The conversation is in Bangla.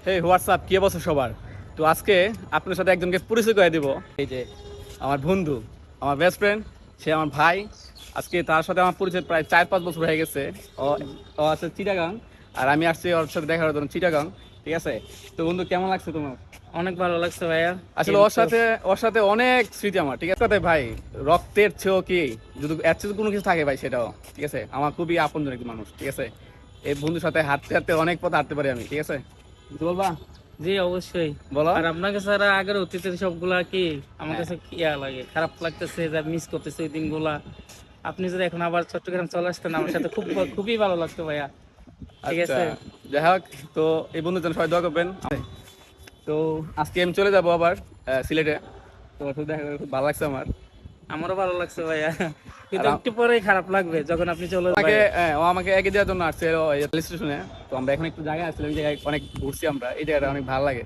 হেই হোয়াটসঅ্যাপ, কি অবস্থা সবার? তো আজকে আপনার সাথে একজনকে পরিচয় করে দিব। এই যে আমার বন্ধু, আমার বেস্ট ফ্রেন্ড, সে আমার ভাই। আজকে তার সাথে আমার পরিচয় প্রায় 4-5 বছর হয়ে গেছে। ও ও আছে চিটাগাং, আর আমি আসছি ওর সাথে দেখা করার জন্য চিটাগাং। ঠিক আছে? তো বন্ধু, কেমন লাগছে তোমার? অনেক ভালো লাগছে ভাইয়া। আসলে ওর সাথে অনেক স্মৃতি আমার। ঠিক আছে ভাই, রক্তের চেয়েও কি, যদি এর চেয়ে কোনো কিছু থাকে ভাই, সেটাও ঠিক আছে, আমার খুবই আপনজন একজন মানুষ। ঠিক আছে, এই বন্ধুর সাথে হাঁটতে হাঁটতে অনেক পথ হাঁটতে পারি আমি। ঠিক আছে, কিছু বলবা? জি অবশ্যই। বলো। আর আপনাকে ছাড়া আগের অতীতের সবগুলা কি আমার হ্যাঁ। কাছে ইয়া লাগে, খারাপ লাগতেছে, যা মিস করতেছে ওই দিনগুলা। আপনি যদি এখন আবার চট্টগ্রাম চলে আসতেন আমার সাথে খুবই ভালো লাগতো ভাইয়া। ঠিক আচ্ছা, আছে। যাই হোক, তো এই বন্ধুর জন্য সবাই দোয়া করবেন। তো আজকে আমি চলে যাবো আবার সিলেটে। তোমার সাথে দেখা করে খুব ভালো লাগছে আমার। আমারও ভালো লাগছে ভাইয়া, আর কিন্তু একটু পরেই খারাপ লাগবে যখন আপনি চলে আমাকে যাবেন। ও আমাকে এগিয়ে দেওয়ার জন্য আসছে রেল স্টেশনে। তো আমরা এখন একটু জায়গায় আসছিলাম, এই জায়গায় অনেক ঘুরছি আমরা, এই জায়গাটা অনেক ভালো লাগে।